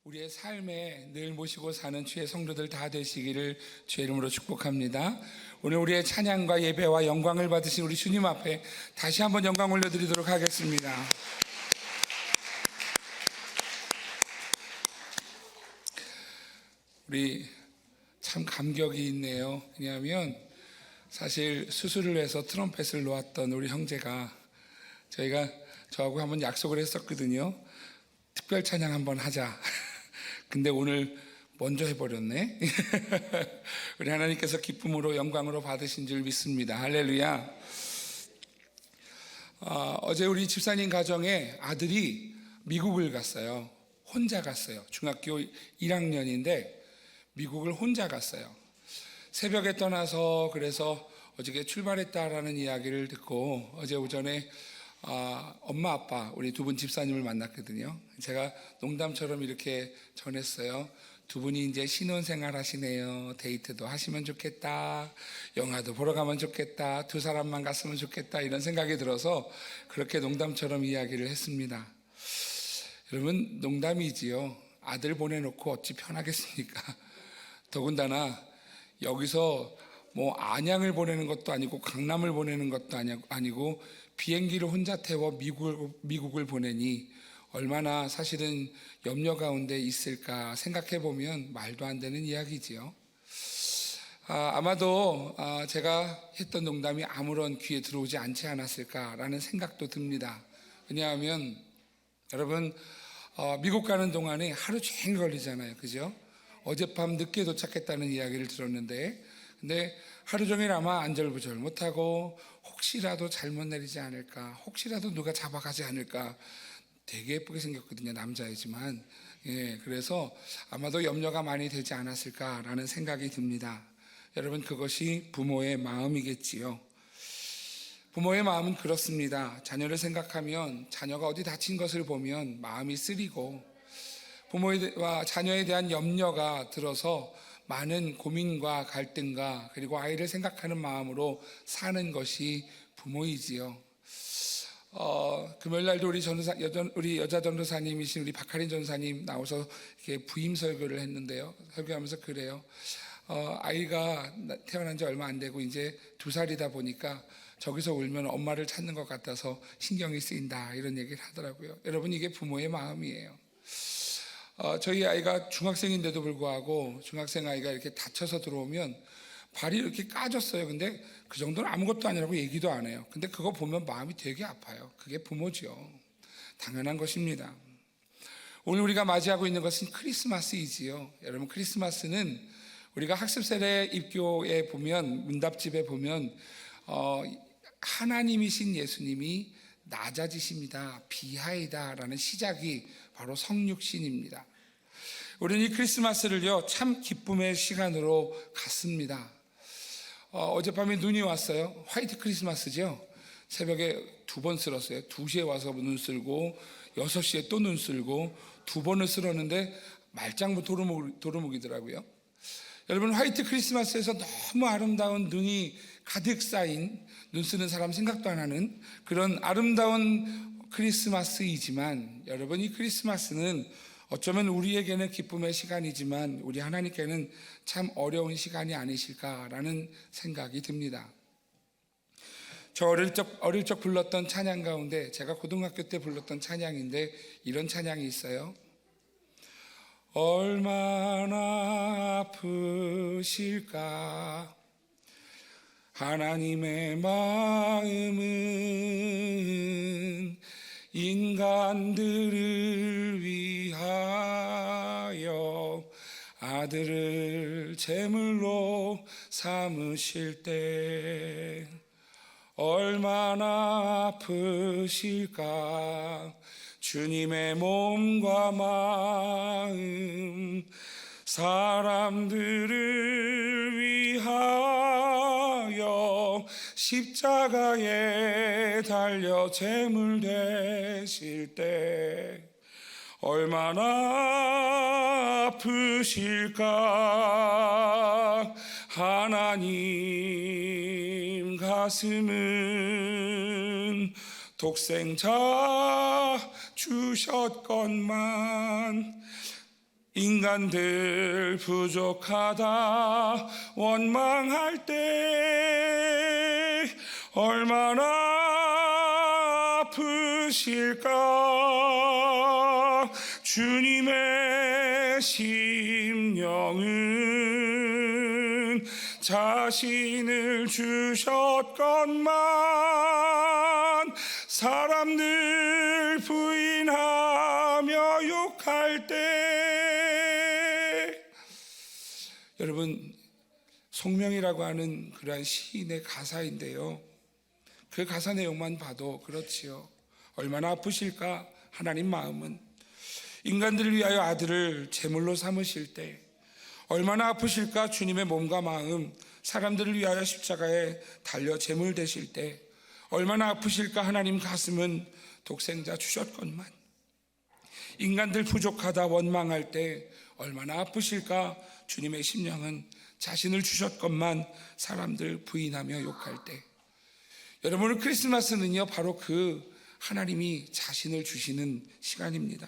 우리의 삶에 늘 모시고 사는 주의 성도들 다 되시기를 주의 이름으로 축복합니다. 오늘 우리의 찬양과 예배와 영광을 받으신 우리 주님 앞에 다시 한번 영광 올려드리도록 하겠습니다. 우리 참 감격이 있네요. 왜냐하면 사실 수술을 해서 트럼펫을 놓았던 우리 형제가 저하고 한번 약속을 했었거든요. 특별 찬양 한번 하자. 근데 오늘 먼저 해버렸네. 우리 하나님께서 기쁨으로 영광으로 받으신 줄 믿습니다. 할렐루야. 어제 우리 집사님 가정에 아들이 미국을 갔어요. 혼자 갔어요. 중학교 1학년인데 미국을 혼자 갔어요. 새벽에 떠나서 그래서 어저께 출발했다라는 이야기를 듣고 어제 오전에 엄마 아빠 우리 두 분 집사님을 만났거든요. 제가 농담처럼 이렇게 전했어요. 두 분이 이제 신혼생활 하시네요. 데이트도 하시면 좋겠다, 영화도 보러 가면 좋겠다, 두 사람만 갔으면 좋겠다, 이런 생각이 들어서 그렇게 농담처럼 이야기를 했습니다. 여러분, 농담이지요. 아들 보내놓고 어찌 편하겠습니까? 더군다나 여기서 뭐 안양을 보내는 것도 아니고 강남을 보내는 것도 아니고 비행기를 혼자 태워 미국을 보내니 얼마나 사실은 염려 가운데 있을까 생각해 보면 말도 안 되는 이야기지요. 아마도 제가 했던 농담이 아무런 귀에 들어오지 않지 않았을까라는 생각도 듭니다. 왜냐하면 여러분, 미국 가는 동안에 하루 종일 걸리잖아요. 그죠? 어젯밤 늦게 도착했다는 이야기를 들었는데, 근데 하루 종일 아마 안절부절 못하고 혹시라도 잘못 내리지 않을까, 혹시라도 누가 잡아가지 않을까. 되게 예쁘게 생겼거든요. 남자이지만. 그래서 아마도 염려가 많이 되지 않았을까라는 생각이 듭니다. 여러분, 그것이 부모의 마음이겠지요. 부모의 마음은 그렇습니다. 자녀를 생각하면 자녀가 어디 다친 것을 보면 마음이 쓰리고 부모와 자녀에 대한 염려가 들어서 많은 고민과 갈등과 그리고 아이를 생각하는 마음으로 사는 것이 부모이지요. 금요일날도 우리 여자 전도사님이신 우리 박하린 전사님 나와서 이렇게 부임 설교를 했는데요. 설교하면서 그래요. 아이가 태어난 지 얼마 안 되고 이제 2살이다 보니까 저기서 울면 엄마를 찾는 것 같아서 신경이 쓰인다, 이런 얘기를 하더라고요. 여러분, 이게 부모의 마음이에요. 저희 아이가 중학생인데도 불구하고 중학생 아이가 이렇게 다쳐서 들어오면 발이 이렇게 까졌어요. 근데 그 정도는 아무것도 아니라고 얘기도 안 해요. 근데 그거 보면 마음이 되게 아파요. 그게 부모죠. 당연한 것입니다. 오늘 우리가 맞이하고 있는 것은 크리스마스이지요. 여러분, 크리스마스는 우리가 학습세례 입교에 보면, 문답집에 보면 하나님이신 예수님이 낮아지십니다, 비하이다 라는 시작이 바로 성육신입니다. 우리는 이 크리스마스를요 참 기쁨의 시간으로 갔습니다. 어젯밤에 눈이 왔어요. 화이트 크리스마스죠. 새벽에 2번 쓸었어요. 2시에 와서 눈 쓸고 6시에 또 눈 쓸고 2번을 쓸었는데 말짱부 도루묵이더라고요. 여러분, 화이트 크리스마스에서 너무 아름다운 눈이 가득 쌓인, 눈 쓰는 사람 생각도 안 하는 그런 아름다운 크리스마스이지만, 여러분, 이 크리스마스는 어쩌면 우리에게는 기쁨의 시간이지만 우리 하나님께는 참 어려운 시간이 아니실까라는 생각이 듭니다. 저 어릴 적 불렀던 찬양 가운데, 제가 고등학교 때 불렀던 찬양인데 이런 찬양이 있어요. 얼마나 아프실까 하나님의 마음은 인간들을 위하여 아들을 제물로 삼으실 때 얼마나 아프실까 주님의 몸과 마음 사람들을 위하여 십자가에 달려 제물 되실 때 얼마나 아프실까 하나님 가슴은 독생자 주셨건만 인간들 부족하다 원망할 때 얼마나 아프실까. 주님의 심령은 자신을 주셨건만 사람들 부인하며 욕할 때. 여러분, 송명이라고 하는 그러한 시인의 가사인데요, 그 가사 내용만 봐도 그렇지요. 얼마나 아프실까. 하나님 마음은 인간들을 위하여 아들을 제물로 삼으실 때 얼마나 아프실까. 주님의 몸과 마음 사람들을 위하여 십자가에 달려 제물 되실 때 얼마나 아프실까. 하나님 가슴은 독생자 주셨건만 인간들 부족하다 원망할 때 얼마나 아프실까. 주님의 심령은 자신을 주셨건만 사람들 부인하며 욕할 때. 여러분, 크리스마스는요 바로 그 하나님이 자신을 주시는 시간입니다.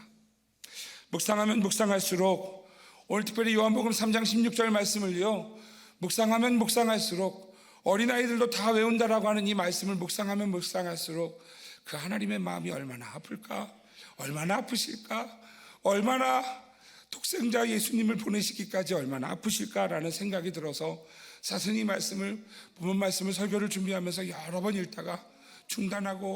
묵상하면 묵상할수록, 오늘 특별히 요한복음 3장 16절 말씀을요 묵상하면 묵상할수록, 어린아이들도 다 외운다라고 하는 이 말씀을 묵상하면 묵상할수록 그 하나님의 마음이 얼마나 아플까, 얼마나 아프실까, 얼마나 독생자 예수님을 보내시기까지 얼마나 아프실까라는 생각이 들어서 사실 이 말씀을, 본문 말씀을 설교를 준비하면서 여러 번 읽다가 중단했습니다.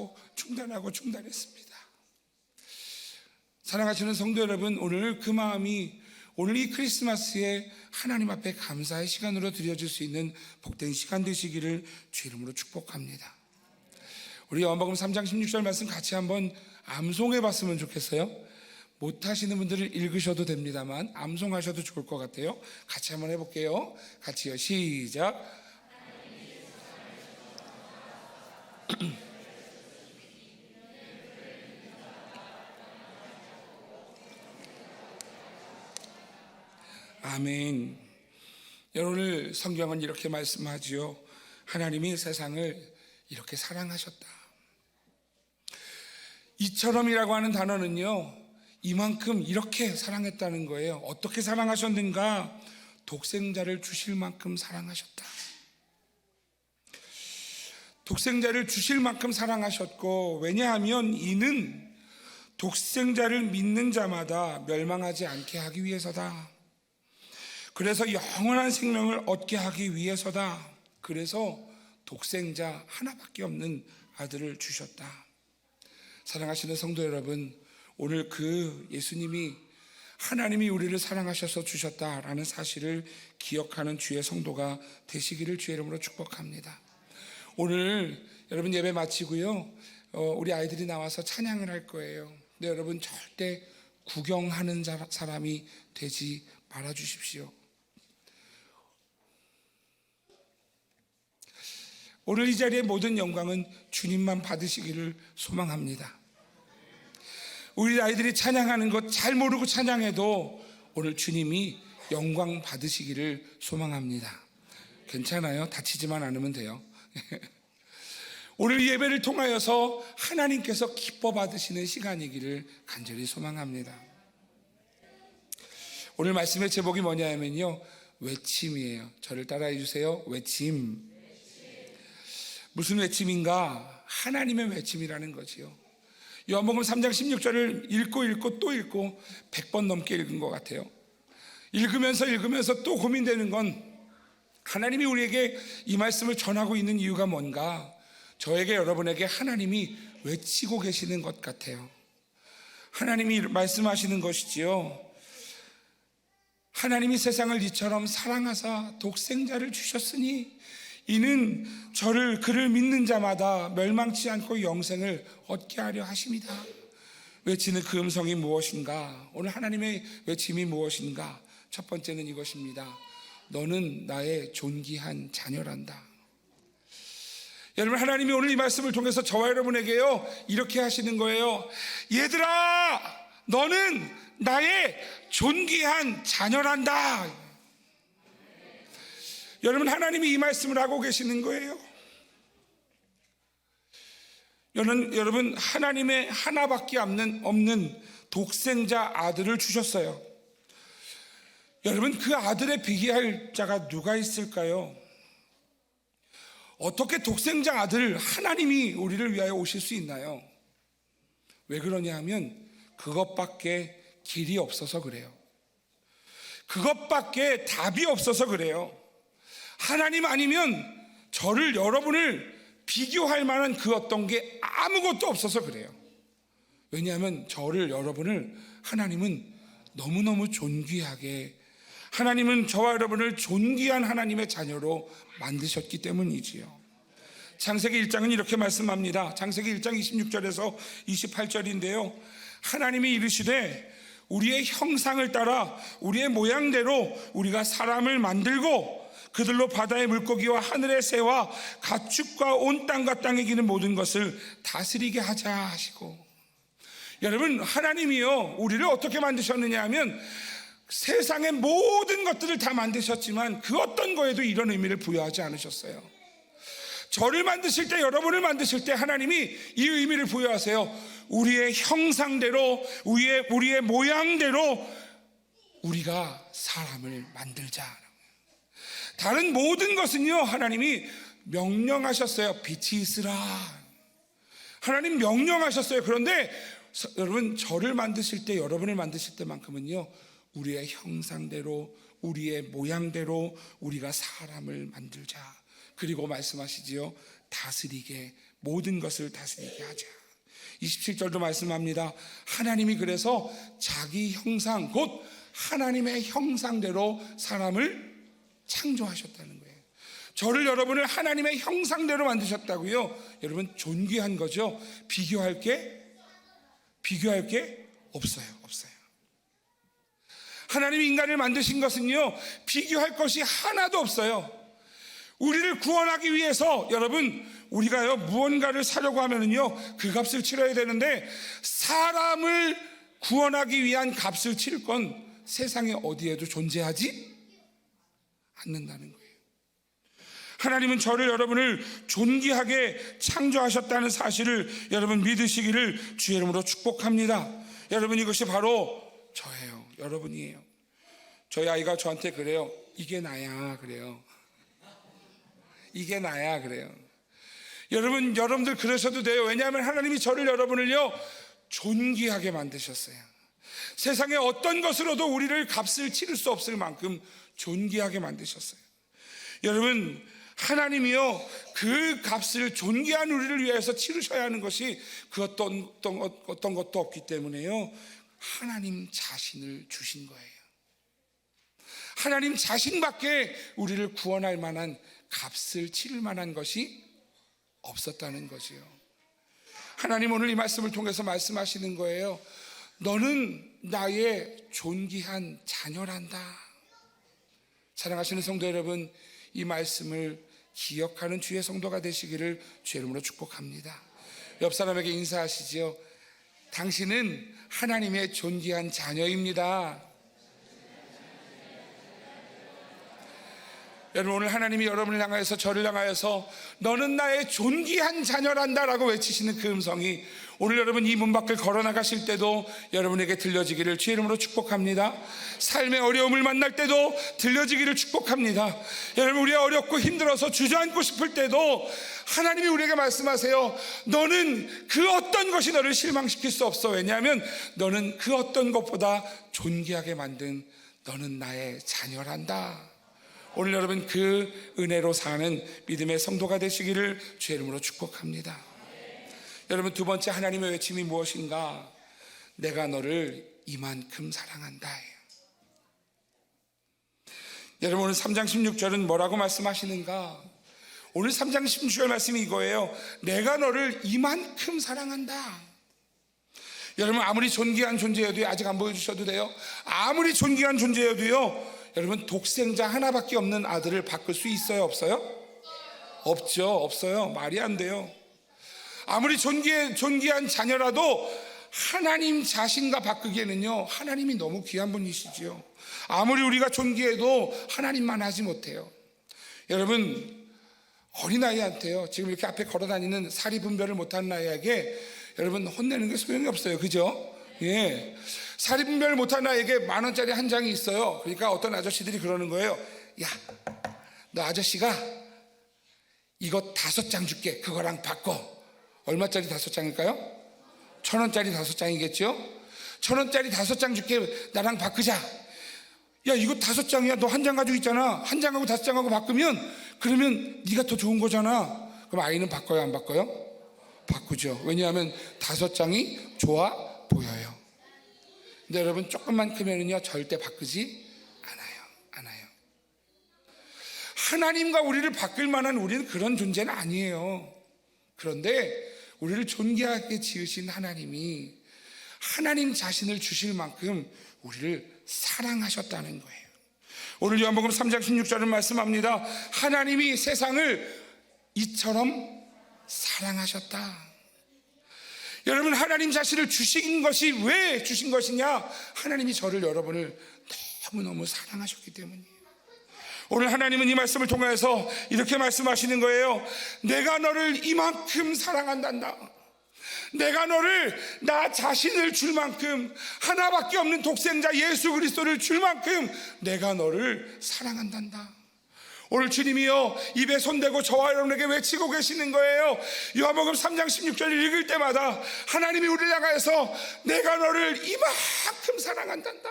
사랑하시는 성도 여러분, 오늘 그 마음이 오늘 이 크리스마스에 하나님 앞에 감사의 시간으로 드려질 수 있는 복된 시간 되시기를 주 이름으로 축복합니다. 우리 요한복음 3장 16절 말씀 같이 한번 암송해 봤으면 좋겠어요. 못하시는 분들은 읽으셔도 됩니다만 암송하셔도 좋을 것 같아요. 같이 한번 해볼게요. 같이요. 시작. 아멘. 오늘 성경은 이렇게 말씀하지요. 하나님이 세상을 이렇게 사랑하셨다. 이처럼이라고 하는 단어는요 이만큼, 이렇게 사랑했다는 거예요. 어떻게 사랑하셨는가? 독생자를 주실 만큼 사랑하셨다. 독생자를 주실 만큼 사랑하셨고, 왜냐하면 이는 독생자를 믿는 자마다 멸망하지 않게 하기 위해서다. 그래서 영원한 생명을 얻게 하기 위해서다. 그래서 독생자 하나밖에 없는 아들을 주셨다. 사랑하시는 성도 여러분, 오늘 그 예수님이, 하나님이 우리를 사랑하셔서 주셨다라는 사실을 기억하는 주의 성도가 되시기를 주의 이름으로 축복합니다. 오늘 여러분 예배 마치고요 우리 아이들이 나와서 찬양을 할 거예요. 근데 여러분 절대 구경하는 사람이 되지 말아 주십시오. 오늘 이 자리의 모든 영광은 주님만 받으시기를 소망합니다. 우리 아이들이 찬양하는 것 잘 모르고 찬양해도 오늘 주님이 영광 받으시기를 소망합니다. 괜찮아요? 다치지만 않으면 돼요. 오늘 예배를 통하여서 하나님께서 기뻐 받으시는 시간이기를 간절히 소망합니다. 오늘 말씀의 제목이 뭐냐면요 외침이에요. 저를 따라해 주세요. 외침. 무슨 외침인가? 하나님의 외침이라는 거지요. 요한복음 3장 16절을 읽고 또 읽고 100번 넘게 읽은 것 같아요. 읽으면서 또 고민되는 건, 하나님이 우리에게 이 말씀을 전하고 있는 이유가 뭔가? 저에게, 여러분에게 하나님이 외치고 계시는 것 같아요. 하나님이 말씀하시는 것이지요. 하나님이 세상을 이처럼 사랑하사 독생자를 주셨으니 이는 그를 믿는 자마다 멸망치 않고 영생을 얻게 하려 하심이다. 외치는 그 음성이 무엇인가? 오늘 하나님의 외침이 무엇인가? 첫 번째는 이것입니다. 너는 나의 존귀한 자녀란다. 여러분, 하나님이 오늘 이 말씀을 통해서 저와 여러분에게요 이렇게 하시는 거예요. 얘들아, 너는 나의 존귀한 자녀란다. 여러분, 하나님이 이 말씀을 하고 계시는 거예요. 여러분, 하나님의 하나밖에 없는 독생자 아들을 주셨어요. 여러분, 그 아들의 비교할 자가 누가 있을까요? 어떻게 독생자 아들 하나님이 우리를 위하여 오실 수 있나요? 왜 그러냐 하면 그것밖에 길이 없어서 그래요. 그것밖에 답이 없어서 그래요. 하나님 아니면 저를, 여러분을 비교할 만한 그 어떤 게 아무것도 없어서 그래요. 왜냐하면 저를, 여러분을 하나님은 너무너무 존귀하게, 하나님은 저와 여러분을 존귀한 하나님의 자녀로 만드셨기 때문이지요. 창세기 1장은 이렇게 말씀합니다. 창세기 1장 26절에서 28절인데요. 하나님이 이르시되 우리의 형상을 따라 우리의 모양대로 우리가 사람을 만들고 그들로 바다의 물고기와 하늘의 새와 가축과 온 땅과 땅에 기는 모든 것을 다스리게 하자 하시고, 여러분, 하나님이요 우리를 어떻게 만드셨느냐 하면 세상의 모든 것들을 다 만드셨지만 그 어떤 거에도 이런 의미를 부여하지 않으셨어요. 저를 만드실 때, 여러분을 만드실 때 하나님이 이 의미를 부여하세요. 우리의 형상대로, 우리의 모양대로 우리가 사람을 만들자. 다른 모든 것은요 하나님이 명령하셨어요. 빛이 있으라. 하나님 명령하셨어요. 그런데 여러분, 저를 만드실 때, 여러분을 만드실 때만큼은요 우리의 형상대로, 우리의 모양대로 우리가 사람을 만들자. 그리고 말씀하시지요, 다스리게, 모든 것을 다스리게 하자. 27절도 말씀합니다. 하나님이 그래서 자기 형상, 곧 하나님의 형상대로 사람을 창조하셨다는 거예요. 저를, 여러분을 하나님의 형상대로 만드셨다고요. 여러분, 존귀한 거죠. 비교할 게 없어요. 하나님이 인간을 만드신 것은요 비교할 것이 하나도 없어요. 우리를 구원하기 위해서, 여러분, 우리가요 무언가를 사려고 하면은요 그 값을 치러야 되는데, 사람을 구원하기 위한 값을 치를 건 세상에 어디에도 존재하지 않는다는 거예요. 하나님은 저를, 여러분을 존귀하게 창조하셨다는 사실을 여러분 믿으시기를 주의 이름으로 축복합니다. 여러분, 이것이 바로 저예요. 여러분이에요. 저희 아이가 저한테 그래요. 이게 나야 그래요. 이게 나야 그래요. 여러분들 그러셔도 돼요. 왜냐하면 하나님이 저를, 여러분을요 존귀하게 만드셨어요. 세상에 어떤 것으로도 우리를 값을 치를 수 없을 만큼 존귀하게 만드셨어요. 여러분, 하나님이요 그 값을, 존귀한 우리를 위해서 치르셔야 하는 것이 그 어떤 것도 없기 때문에요 하나님 자신을 주신 거예요. 하나님 자신밖에 우리를 구원할 만한, 값을 치를 만한 것이 없었다는 거지요. 하나님 오늘 이 말씀을 통해서 말씀하시는 거예요. 너는 나의 존귀한 자녀란다. 사랑하시는 성도 여러분, 이 말씀을 기억하는 주의 성도가 되시기를 주의 이름으로 축복합니다. 옆 사람에게 인사하시지요. 당신은 하나님의 존귀한 자녀입니다. 여러분, 오늘 하나님이 여러분을 향하여서, 저를 향하여서 너는 나의 존귀한 자녀란다 라고 외치시는 그 음성이 오늘 여러분 이 문 밖을 걸어 나가실 때도 여러분에게 들려지기를 주의 이름으로 축복합니다. 삶의 어려움을 만날 때도 들려지기를 축복합니다. 여러분, 우리가 어렵고 힘들어서 주저앉고 싶을 때도 하나님이 우리에게 말씀하세요. 너는 그 어떤 것이 너를 실망시킬 수 없어. 왜냐하면 너는 그 어떤 것보다 존귀하게 만든, 너는 나의 자녀란다. 오늘 여러분 그 은혜로 사는 믿음의 성도가 되시기를 주의 이름으로 축복합니다. 여러분, 두 번째 하나님의 외침이 무엇인가? 내가 너를 이만큼 사랑한다. 여러분, 오늘 3장 16절은 뭐라고 말씀하시는가? 오늘 3장 16절 말씀이 이거예요. 내가 너를 이만큼 사랑한다. 여러분, 아무리 존귀한 존재여도요, 아직 안 보여주셔도 돼요. 아무리 존귀한 존재여도요, 여러분, 독생자 하나밖에 없는 아들을 바꿀 수 있어요, 없어요? 없죠. 없어요. 말이 안 돼요. 아무리 존귀한 자녀라도 하나님 자신과 바꾸기에는요 하나님이 너무 귀한 분이시지요. 아무리 우리가 존귀해도 하나님만 하지 못해요. 여러분, 어린아이한테요, 지금 이렇게 앞에 걸어다니는 사리 분별을 못하는 아이에게 여러분 혼내는 게 소용이 없어요. 그죠? 예. 살인별 못한 아이에게 10,000원짜리 한 장이 있어요. 그러니까 어떤 아저씨들이 그러는 거예요. 야, 너 아저씨가 이거 5장 줄게. 그거랑 바꿔. 얼마짜리 5장일까요? 1,000원짜리 5장이겠죠? 1,000원짜리 5장 줄게. 나랑 바꾸자. 야, 이거 5장이야. 너 한 장 가지고 있잖아. 한 장하고 5장하고 바꾸면 그러면 네가 더 좋은 거잖아. 그럼 아이는 바꿔요, 안 바꿔요? 바꾸죠. 왜냐하면 5장이 좋아 보여요. 근데 여러분 조금만 크면은요 절대 바꾸지 않아요. 하나님과 우리를 바꿀 만한 우리는 그런 존재는 아니에요. 그런데 우리를 존귀하게 지으신 하나님이 하나님 자신을 주실 만큼 우리를 사랑하셨다는 거예요. 오늘 요한복음 3장 16절은 말씀합니다. 하나님이 세상을 이처럼 사랑하셨다. 여러분, 하나님 자신을 주신 것이 왜 주신 것이냐? 하나님이 저를, 여러분을 너무너무 사랑하셨기 때문이에요. 오늘 하나님은 이 말씀을 통해서 이렇게 말씀하시는 거예요. 내가 너를 이만큼 사랑한단다. 내가 너를 나 자신을 줄 만큼, 하나밖에 없는 독생자 예수 그리스도를 줄 만큼 내가 너를 사랑한단다. 오늘 주님이요 입에 손대고 저와 여러분에게 외치고 계시는 거예요. 요한복음 3장 16절을 읽을 때마다 하나님이 우리를 향해서 내가 너를 이만큼 사랑한단다.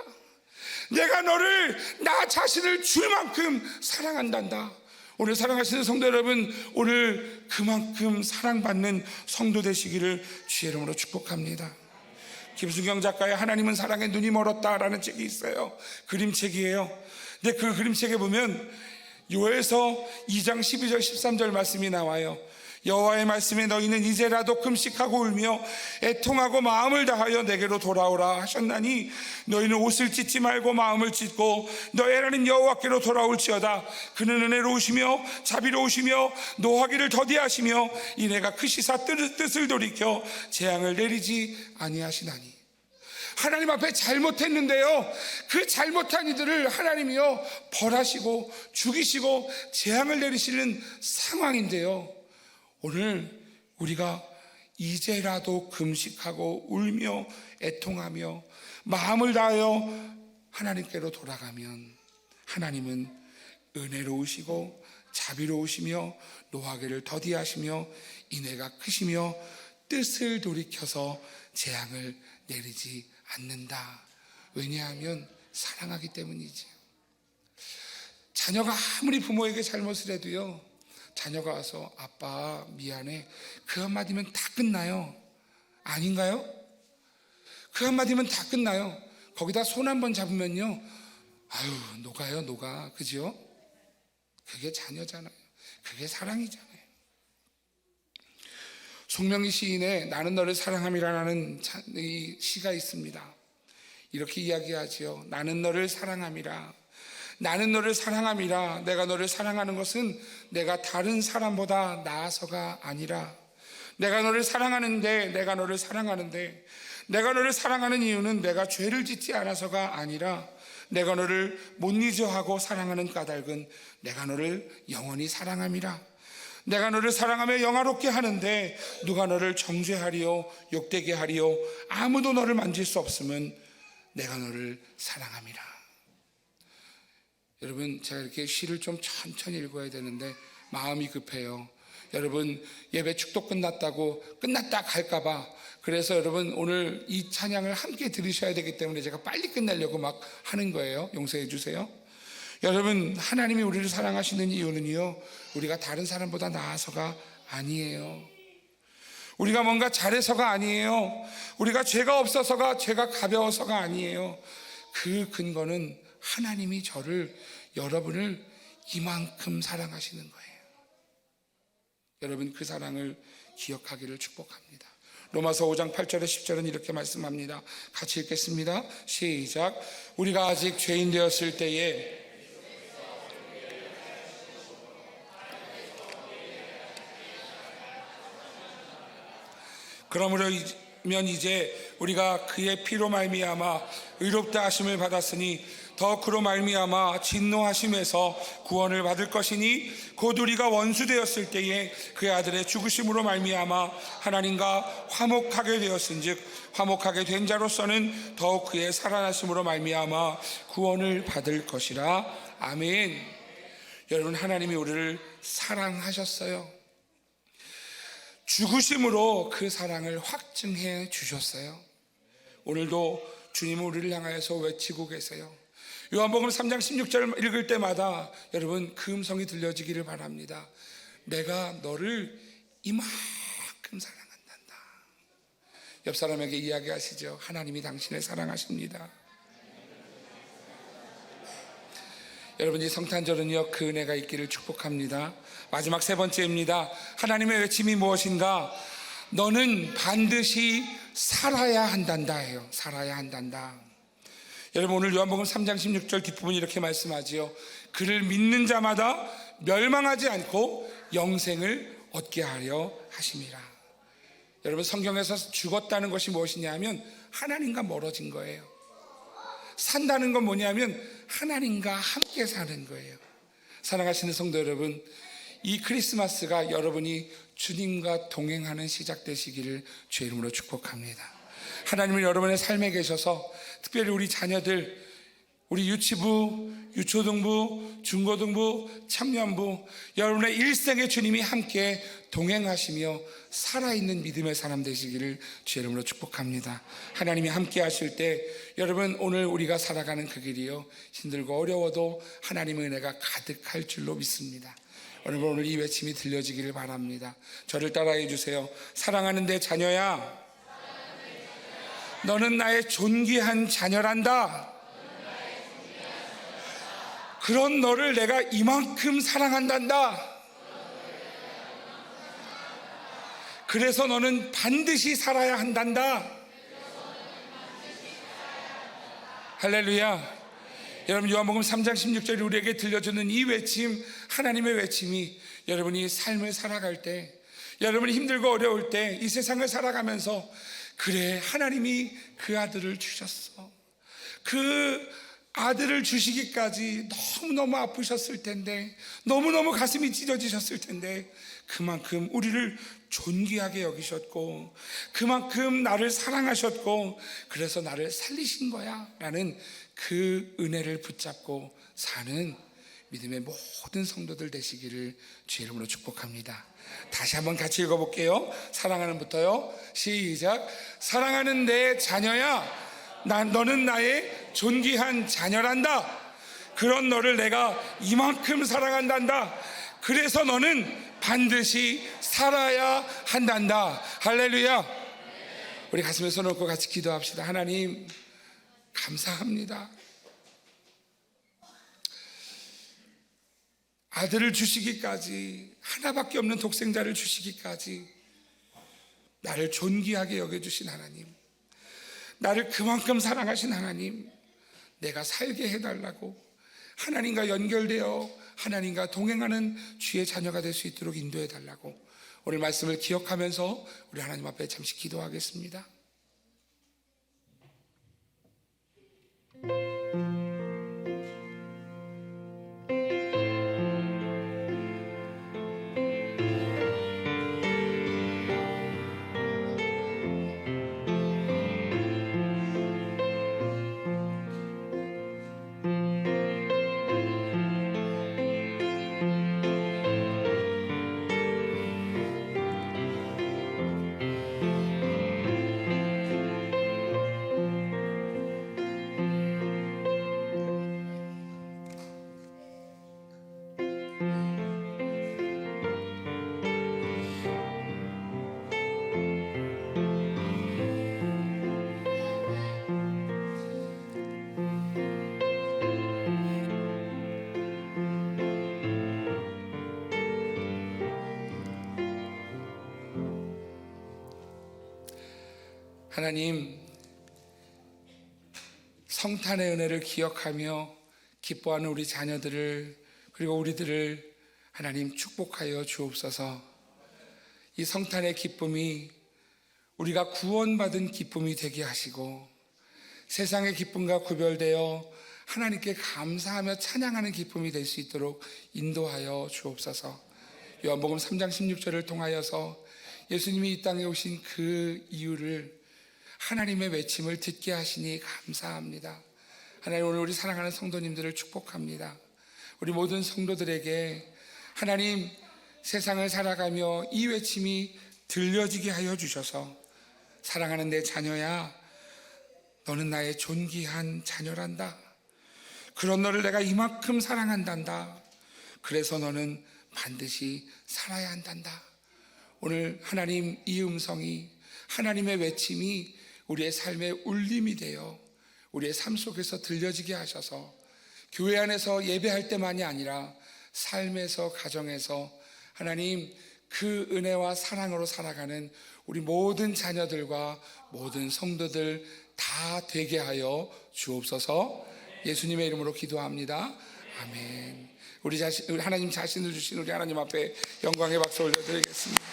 내가 너를 나 자신을 줄 만큼 사랑한단다. 오늘 사랑하시는 성도 여러분, 오늘 그만큼 사랑받는 성도 되시기를 주의 이름으로 축복합니다. 김수경 작가의 하나님은 사랑에 눈이 멀었다라는 책이 있어요. 그림책이에요. 근데 그 그림책에 보면 요에서 2장 12절 13절 말씀이 나와요. 여호와의 말씀에 너희는 이제라도 금식하고 울며 애통하고 마음을 다하여 내게로 돌아오라 하셨나니 너희는 옷을 찢지 말고 마음을 찢고 너희 하나님 여호와께로 돌아올지어다. 그는 은혜로우시며 자비로우시며 노하기를 더디하시며 이내가 크시사 뜻을 돌이켜 재앙을 내리지 아니하시나니. 하나님 앞에 잘못했는데요, 그 잘못한 이들을 하나님이요 벌하시고 죽이시고 재앙을 내리시는 상황인데요, 오늘 우리가 이제라도 금식하고 울며 애통하며 마음을 다하여 하나님께로 돌아가면 하나님은 은혜로우시고 자비로우시며 노하기를 더디하시며 인애가 크시며 뜻을 돌이켜서 재앙을 내리지 않는다. 왜냐하면 사랑하기 때문이지. 자녀가 아무리 부모에게 잘못을 해도요, 자녀가 와서 아빠 미안해 그 한마디면 다 끝나요. 아닌가요? 그 한마디면 다 끝나요. 거기다 손 한번 잡으면요, 아유 녹아요, 녹아. 그죠? 그게 자녀잖아요. 그게 사랑이잖아요. 송명희 시인의 나는 너를 사랑함이라는 이 시가 있습니다. 이렇게 이야기하지요. 나는 너를 사랑함이라. 나는 너를 사랑함이라. 내가 너를 사랑하는 것은 내가 다른 사람보다 나아서가 아니라, 내가 너를 사랑하는데 내가 너를 사랑하는 이유는 내가 죄를 짓지 않아서가 아니라, 내가 너를 못 잊어 하고 사랑하는 까닭은 내가 너를 영원히 사랑함이라. 내가 너를 사랑하며 영화롭게 하는데 누가 너를 정죄하리요 욕되게 하리요 아무도 너를 만질 수 없으면 내가 너를 사랑함이라. 여러분, 제가 이렇게 시를 좀 천천히 읽어야 되는데 마음이 급해요. 여러분, 예배 축도 끝났다고 끝났다 갈까봐, 그래서 여러분 오늘 이 찬양을 함께 들으셔야 되기 때문에 제가 빨리 끝내려고 막 하는 거예요. 용서해 주세요. 여러분, 하나님이 우리를 사랑하시는 이유는요, 우리가 다른 사람보다 나아서가 아니에요. 우리가 뭔가 잘해서가 아니에요. 우리가 죄가 없어서가, 죄가 가벼워서가 아니에요. 그 근거는 하나님이 저를, 여러분을 이만큼 사랑하시는 거예요. 여러분, 그 사랑을 기억하기를 축복합니다. 로마서 5장 8절에 10절은 이렇게 말씀합니다. 같이 읽겠습니다. 시작. 우리가 아직 죄인 되었을 때에 그러므로 이제 우리가 그의 피로 말미암아 의롭다 하심을 받았으니 더 그로 말미암아 진노하심에서 구원을 받을 것이니 곧 우리가 원수 되었을 때에 그의 아들의 죽으심으로 말미암아 하나님과 화목하게 되었은즉 화목하게 된 자로서는 더욱 그의 살아나심으로 말미암아 구원을 받을 것이라. 아멘. 여러분, 하나님이 우리를 사랑하셨어요. 죽으심으로 그 사랑을 확증해 주셨어요. 오늘도 주님은 우리를 향하여서 외치고 계세요. 요한복음 3장 16절 읽을 때마다 여러분 그 음성이 들려지기를 바랍니다. 내가 너를 이만큼 사랑한단다. 옆 사람에게 이야기하시죠. 하나님이 당신을 사랑하십니다. 여러분, 이 성탄절은요, 그 은혜가 있기를 축복합니다. 마지막 세 번째입니다. 하나님의 외침이 무엇인가? 너는 반드시 살아야 한단다 해요. 살아야 한단다. 여러분, 오늘 요한복음 3장 16절 뒷부분이 이렇게 말씀하지요. 그를 믿는 자마다 멸망하지 않고 영생을 얻게 하려 하심이라. 여러분, 성경에서 죽었다는 것이 무엇이냐면 하나님과 멀어진 거예요. 산다는 건 뭐냐면 하나님과 함께 사는 거예요. 사랑하시는 성도 여러분, 이 크리스마스가 여러분이 주님과 동행하는 시작 되시기를 주의 이름으로 축복합니다. 하나님은 여러분의 삶에 계셔서 특별히 우리 자녀들, 우리 유치부, 유초등부, 중고등부, 청년부, 여러분의 일생에 주님이 함께 동행하시며 살아있는 믿음의 사람 되시기를 주의 이름으로 축복합니다. 하나님이 함께 하실 때 여러분, 오늘 우리가 살아가는 그 길이요, 힘들고 어려워도 하나님의 은혜가 가득할 줄로 믿습니다. 여러분, 오늘 이 외침이 들려지기를 바랍니다. 저를 따라해 주세요. 사랑하는 내 자녀야, 너는 나의 존귀한 자녀란다. 그런 너를 내가 이만큼 사랑한단다. 그래서 너는 반드시 살아야 한단다. 할렐루야. 여러분, 요한복음 3장 16절이 우리에게 들려주는 이 외침, 하나님의 외침이 여러분이 삶을 살아갈 때, 여러분이 힘들고 어려울 때, 이 세상을 살아가면서 그래, 하나님이 그 아들을 주셨어. 그 아들을 주시기까지 너무너무 아프셨을 텐데, 너무너무 가슴이 찢어지셨을 텐데, 그만큼 우리를 존귀하게 여기셨고, 그만큼 나를 사랑하셨고, 그래서 나를 살리신 거야 라는 그 은혜를 붙잡고 사는 믿음의 모든 성도들 되시기를 주의 이름으로 축복합니다. 다시 한번 같이 읽어볼게요. 사랑하는부터요. 시작. 사랑하는 내 자녀야, 너는 나의 존귀한 자녀란다. 그런 너를 내가 이만큼 사랑한단다. 그래서 너는 반드시 살아야 한단다. 할렐루야. 우리 가슴에 손을 얹고 같이 기도합시다. 하나님, 감사합니다. 아들을 주시기까지, 하나밖에 없는 독생자를 주시기까지 나를 존귀하게 여겨주신 하나님, 나를 그만큼 사랑하신 하나님, 내가 살게 해달라고 하나님과 연결되어 하나님과 동행하는 주의 자녀가 될 수 있도록 인도해달라고 오늘 말씀을 기억하면서 우리 하나님 앞에 잠시 기도하겠습니다. 하나님, 성탄의 은혜를 기억하며 기뻐하는 우리 자녀들을, 그리고 우리들을 하나님 축복하여 주옵소서. 이 성탄의 기쁨이 우리가 구원받은 기쁨이 되게 하시고 세상의 기쁨과 구별되어 하나님께 감사하며 찬양하는 기쁨이 될 수 있도록 인도하여 주옵소서. 요한복음 3장 16절을 통하여서 예수님이 이 땅에 오신 그 이유를 하나님의 외침을 듣게 하시니 감사합니다. 하나님, 오늘 우리 사랑하는 성도님들을 축복합니다. 우리 모든 성도들에게 하나님, 세상을 살아가며 이 외침이 들려지게 하여 주셔서 사랑하는 내 자녀야, 너는 나의 존귀한 자녀란다. 그런 너를 내가 이만큼 사랑한단다. 그래서 너는 반드시 살아야 한단다. 오늘 하나님, 이 음성이, 하나님의 외침이 우리의 삶의 울림이 되어 우리의 삶 속에서 들려지게 하셔서 교회 안에서 예배할 때만이 아니라 삶에서, 가정에서 하나님 그 은혜와 사랑으로 살아가는 우리 모든 자녀들과 모든 성도들 다 되게 하여 주옵소서. 예수님의 이름으로 기도합니다. 아멘. 우리 하나님 자신을 주신 우리 하나님 앞에 영광의 박수 올려드리겠습니다.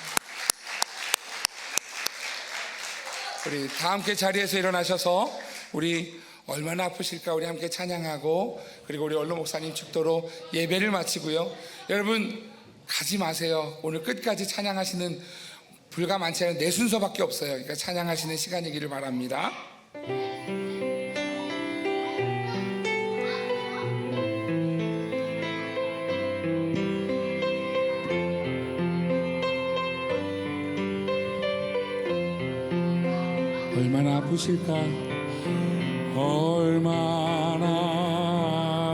우리 다 함께 자리에서 일어나셔서 우리 얼마나 아프실까 우리 함께 찬양하고, 그리고 우리 원로 목사님 축도로 예배를 마치고요. 여러분 가지 마세요. 오늘 끝까지 찬양하시는 불과 많지 않은 4순서밖에 없어요. 그러니까 찬양하시는 시간이기를 바랍니다. 얼마나 아프실까? 얼마나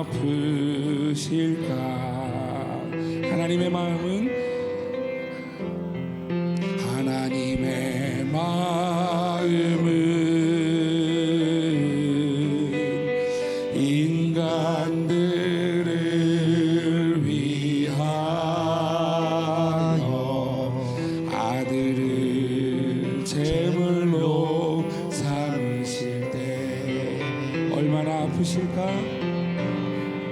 아프실까? 하나님의 마음은 인간들을 위하여 아들을 제물로 삼으실 때 얼마나 아프실까?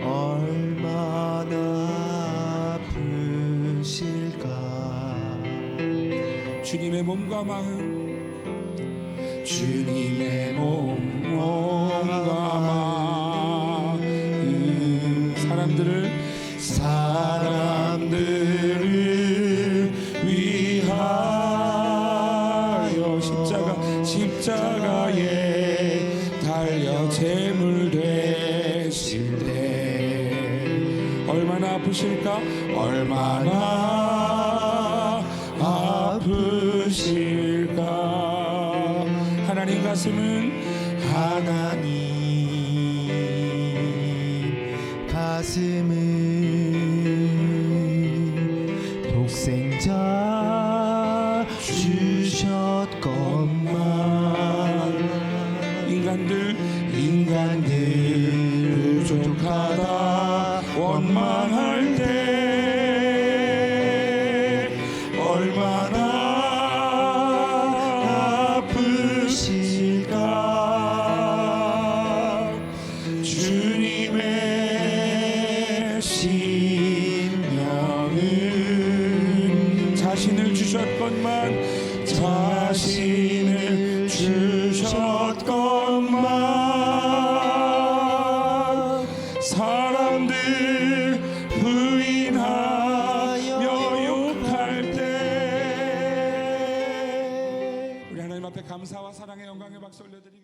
얼마나 아프실까? 주님의 몸과 마음, 주님의 몸과 마음, 사람들을 위하여 십자가에 달려 제물 되실 때 얼마나 아프실까? 얼마나 아프실까? 하나님 가슴은 독생자 주셨건만 인간들 부족하다 원망할 때 얼마나 아프실까? 주님의 심령은 자신을 주셨건만 사람들 부인하여 욕할 때 우리 하나님 앞에 감사와 사랑의 영광의 박수 올려드립니다.